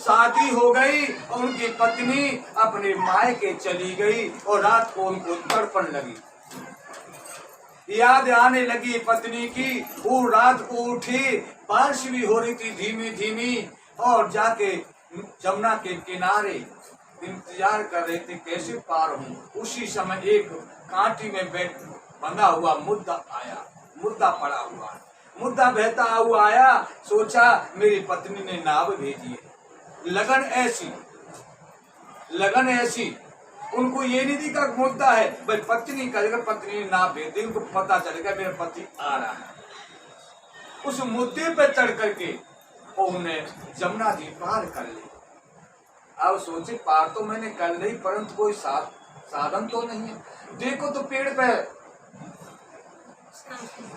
शादी हो गई और उनकी पत्नी अपने मायके चली गई और रात को उनको तड़पन लगी, याद आने लगी पत्नी की। वो रात को उठी, बारिश भी हो रही थी धीमी धीमी, और जाके जमुना के किनारे इंतजार कर रहे थे कैसे पार हूँ। उसी समय एक कांटी में बंधा हुआ मुद्दा आया, मुद्दा पड़ा हुआ, मुद्दा बहता हुआ आया। सोचा मेरी पत्नी ने नाव भेजी है। लगन ऐसी उनको ये नहीं दिखा मुद्दा है, भाई पत्नी का जगह पत्नी ने नाव भेज दी, उनको पता चलेगा मेरा पति आ रहा है। उस मुद्दे पर चढ़ करके उन्हें जमुना जी पार कर ली। अब सोचे पार तो मैंने कर ली, परंतु कोई साधन तो नहीं है। देखो तो पेड़ पे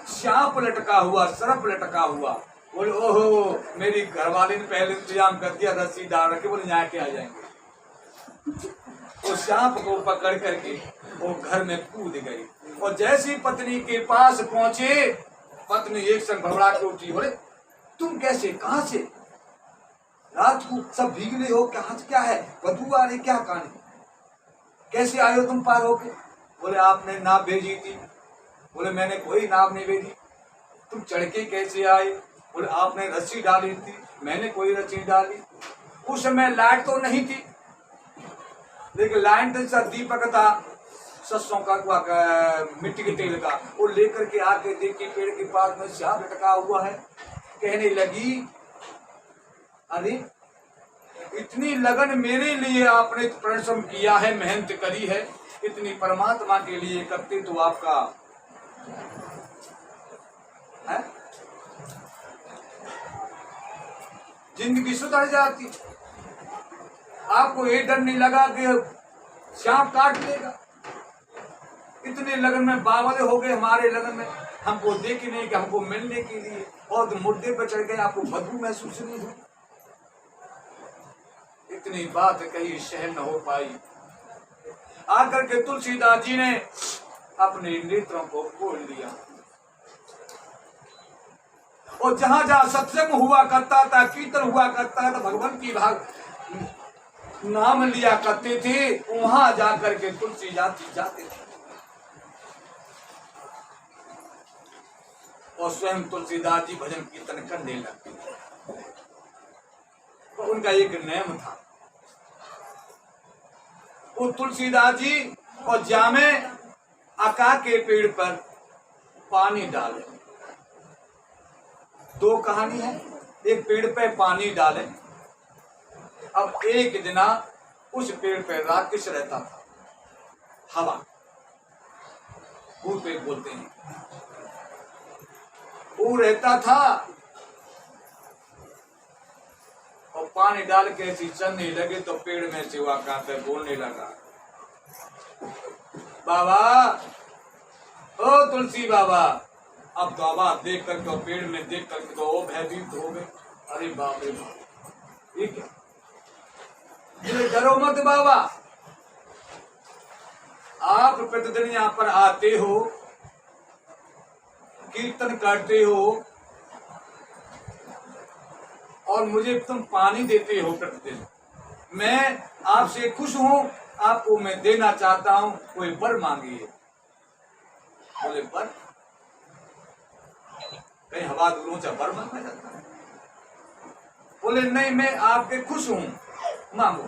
सांप लटका हुआ, सर्प लटका हुआ। बोले ओहो, मेरी घरवाली ने पहले इंतजाम कर दिया, रस्सी डाल रखे, बोले यहाँ के आ जाएंगे। वो सांप को पकड़ करके वो घर में कूद गई, और जैसी पत्नी के पास पहुंचे, पत्नी एक संग भबड़ा के उठी। बोले तुम कैसे, कहाँ से, रात को सब भीगले हो, क्या है, बदबू आ रही, क्या कहानी, कैसे आए हो तुम पार होके। बोले आपने नाव भेजी थी। बोले मैंने कोई नाव नहीं भेजी। तुम चढ़ के कैसे आए। बोले आपने रस्सी डाली थी। मैंने कोई रस्सी डाली। उस समय लाइट तो नहीं थी, लेकिन लाइट तो दीपक था सरसों का, मिट्टी के तेल का, वो लेकर के आके देखी पेड़ के पास में सांप लटका हुआ है। कहने लगी अरे इतनी लगन मेरे लिए आपने परिश्रम किया है, मेहनत करी है, इतनी परमात्मा के लिए करते तो आपका है जिंदगी सुधर जाती। आपको ये डर नहीं लगा कि सांप काट लेगा। इतने लगन में बावले हो गए हमारे लगन में, हमको देखे नहीं कि हमको मिलने के लिए, और मुद्दे पर चढ़ गए, आपको बदबू महसूस नहीं हुई। इतनी बात कही, सहन न हो पाई। आकर के तुलसीदास जी ने अपने नेत्रों को खोल लिया, और जहां जहां सत्संग हुआ करता था, कीर्तन हुआ करता था, भगवान की नाम लिया करते थे, वहां जाकर के तुलसीदास जी जाते थे। और स्वयं तुलसीदास जी भजन कीर्तन करने लगते थे। तो उनका एक नियम था, वो तुलसीदास जी और जामे अका के पेड़ पर पानी डाले। दो कहानी है, एक पेड़ पे पानी डाले। अब एक दिना उस पेड़ पे राक्षस रहता था, हवा, भूत पेड़ बोलते हैं, वो रहता था। और पानी डाल के ऐसी चलने लगे तो पेड़ में से हुआ कहते बोलने लगा, बाबा, ओ तुलसी बाबा। अब तो आवाज देख करके, पेड़ में देख करके तो वो भयभीत हो गए। अरे बाप रे बाप, ये क्या, डरो मत बाबा, आप प्रतिदिन यहाँ पर आते हो, कीर्तन करते हो, और मुझे तुम पानी देते हो प्रतिदिन। मैं आपसे खुश हूं, आपको मैं देना चाहता हूं, कोई वर मांगिए। बोले वर, कहीं हवा दूरों से वर मांगा जाता है। बोले नहीं, मैं आपके खुश हूं, मांगो।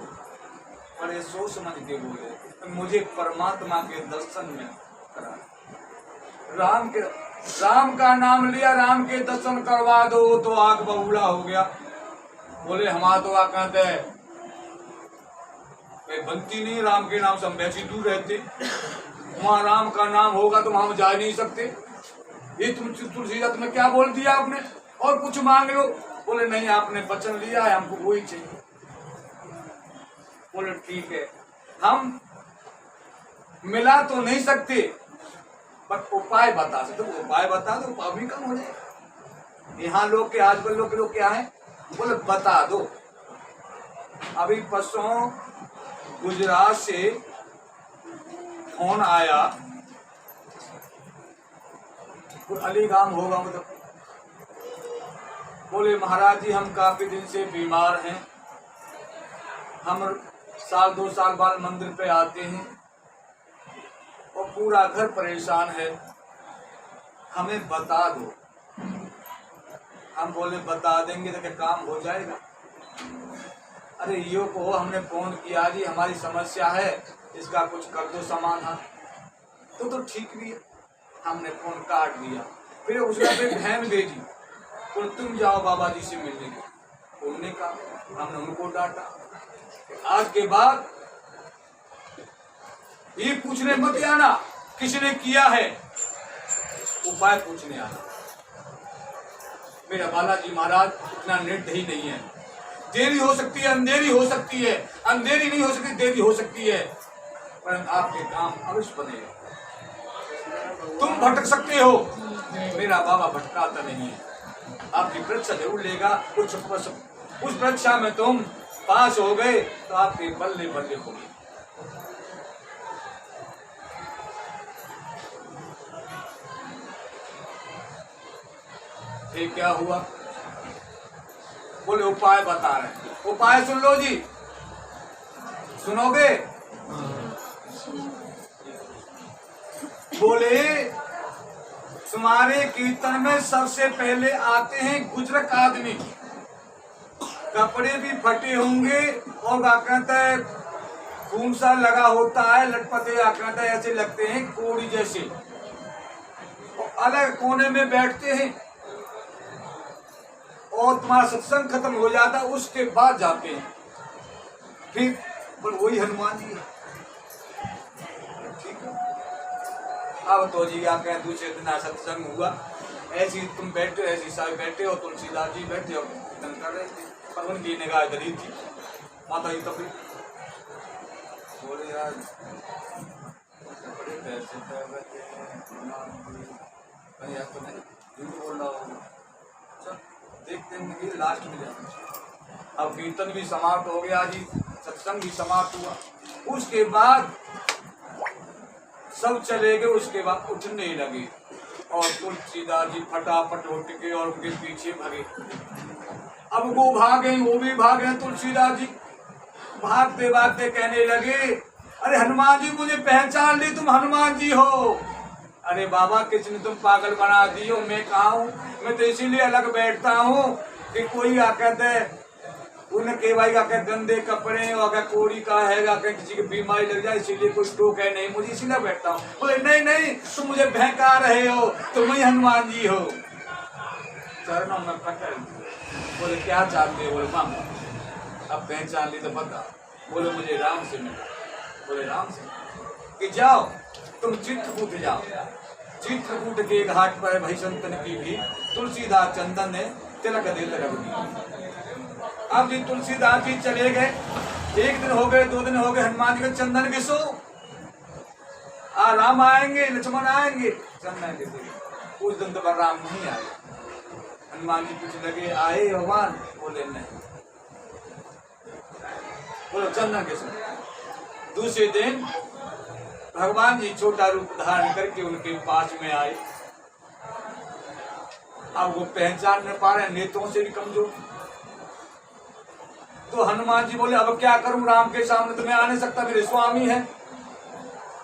बड़े सोच समझ के बोले, मुझे परमात्मा के दर्शन में करा, राम का नाम लिया, राम के दर्शन करवा दो, तो आग बबूला हो गया। बोले हमारा तो आग कहते है बनती नहीं, राम के नाम से हम वैसे दूर रहते, वहां राम का नाम होगा तो हम जा नहीं सकते। ये तुम तुलसीदास में क्या बोल दिया आपने, और कुछ मांग लो। बोले नहीं, आपने वचन लिया है, हमको वही चाहिए। बोले ठीक है, हम मिला तो नहीं सकते, पर उपाय बता सकते। तो उपाय बता दो, उपाय भी कम हो जाए। यहाँ लोग के, आजकल लोग क्या है, बोले बता दो। अभी परसों गुजरात से फोन आया, अलीगाम होगा मतलब, बोले महाराज जी हम काफी दिन से बीमार हैं, हम साल 2 साल बाद मंदिर पे आते हैं और पूरा घर परेशान है, हमें बता दो। हम बोले बता देंगे तो क्या काम हो जाएगा? अरे यो को हमने फोन किया जी, हमारी समस्या है, इसका कुछ कर दो समाधान। तो ठीक भी है, हमने फोन काट दिया। फिर उसका फिर बहन भेजी, तो तुम जाओ बाबा जी से मिलने के। उन्होंने कहा, हमने उनको डांटा। आज के बाद ये पूछने मत आना किसने किया है, उपाय पूछने आना। मेरा बालाजी महाराज इतना निर्दयी नहीं है। देरी हो सकती है, अंधेरी हो सकती है, अंधेरी नहीं हो सकती, देरी हो सकती है, पर आपके काम अवश्य बनेगा। तुम भटक सकते हो, मेरा बाबा भटकाता नहीं है। आपकी परीक्षा जरूर लेगा। उस परीक्षा में तुम पास हो गए तो आपके बल्ले बल्ले होगी। फिर क्या हुआ? बोले उपाय बता रहे। उपाय सुन लो जी, सुनोगे? बोले तुम्हारे कीर्तन में सबसे पहले आते हैं गुजरक आदमी, कपड़े भी फटे होंगे और कहता है खून सा लगा होता है, लटपटे कहता है ऐसे लगते हैं कोड़ी जैसे, और अलग कोने में बैठते हैं और तुम्हारा सत्संग खत्म हो जाता है, उसके बाद जाते हैं। फिर पर वही हनुमान जी है। ठीक है, अब तो जी क्या कहें, दूसरे दिन सत्संग हुआ, ऐसी तुम बैठे, ऐसी साहब बैठे हो, तुलसीदास जी बैठे हो, कीर्तन कर रहे थे, पर उनकी निगाह गरीब थी। माता जी तभी बोले यार बड़े पैसे तो नहीं झूठ बोल रहा हूँ, देखते हैं लास्ट में जाए। अब कीर्तन भी समाप्त हो गया जी, सत्संग भी समाप्त हुआ। उसके बाद सब चले गए, उसके बाद उठने ही लगे और तुलसीदास जी फटाफट उठ के और उनके पीछे भागे। अब वो भागे, वो भी भागे। तुलसीदास जी भागते भागते कहने लगे, अरे हनुमान जी मुझे पहचान ली, तुम हनुमान जी हो। अरे बाबा किसने तुम पागल बना दी हो, मैं कहा हूँ, मैं तो इसीलिए अलग बैठता हूँ कि कोई कहते उनके भाई का गंदे कपड़े और अगर कोड़ी का है, अगर किसी की बीमारी लग जाए इसीलिए कुछ टोक है नहीं, मुझे इसीलिए बैठता हूँ। बोले नहीं नहीं, तुम मुझे बहका रहे हो, तुम ही हनुमान जी हो। चरणों में पकड़। बोले क्या चाहते हो? बोले मामा अब पहचान ली तो बता। बोले मुझे राम से मिला। बोले राम से कि जाओ तुम चित्रकूट जाओ। चित्रकूट के घाट पर भैसंतन की भी तुलसीदास चंदन ने तिलक दे रख दी। अब जी तुलसीदास जी चले गए, 1 दिन हो गए, 2 दिन हो गए, हनुमान जी का चंदन घिसो, राम आएंगे, लक्ष्मण आएंगे, चंदन घिसो। उस दिन तो राम नहीं आए। हनुमान जी पूछ लगे आए भगवान? बोले नहीं। बोलो चंदन घिसो। दूसरे दिन भगवान जी छोटा रूप धारण करके उनके पास में आए। अब वो पहचान नहीं पा रहे, नेत्रों से भी कमजोर। तो हनुमान जी बोले अब क्या करूं, राम के सामने तो मैं आ नहीं सकता, मेरे स्वामी है,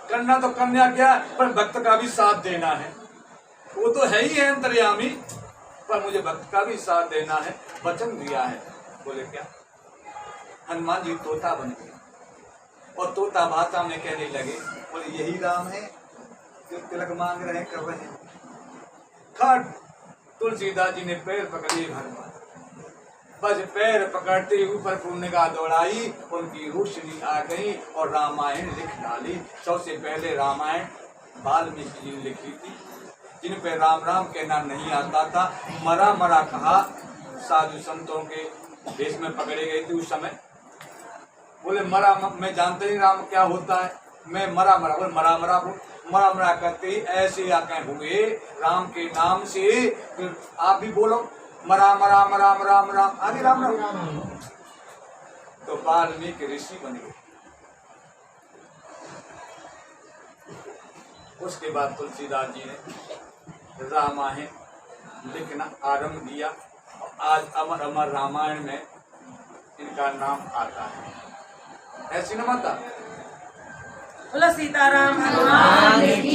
करना तो कन्या क्या, पर भक्त का भी साथ देना है। वो तो है ही है अंतर्यामी, पर मुझे भक्त का भी साथ देना है, वचन दिया है। बोले क्या? हनुमान जी तोता बन गए और तोता भाषा में कहने लगे, बोले यही राम है जो तिलक मांग रहे कर रहे हैं। खट तुलसीदास जी ने पैर पकड़े हनुमान, बस पैर पकड़ते ऊपर पुण्य का दौड़ाई, उनकी रोशनी आ गई और रामायण लिख डाली। सबसे पहले रामायण वाल्मीकि जी ने लिखी थी, जिन पे राम राम कहना नहीं आता था, मरा मरा कहा। साधु संतों के देश में पकड़े गए थे उस समय। बोले मरा, मैं जानते नहीं राम क्या होता है, मैं मरा मरा। बोले मरा मरा, मरा मरा करते ऐसे आके हुए राम के नाम से। आप भी बोलो मरा मरा मरा मरा मरा, आगे राम राम। तो वाल्मीकि ऋषि बन गए। उसके बाद तुलसीदास जी ने रामायण लिखना आरंभ किया। आज अमर अमर रामायण में इनका नाम आता है। ऐसी न माता बोलो सीताराम हनुमान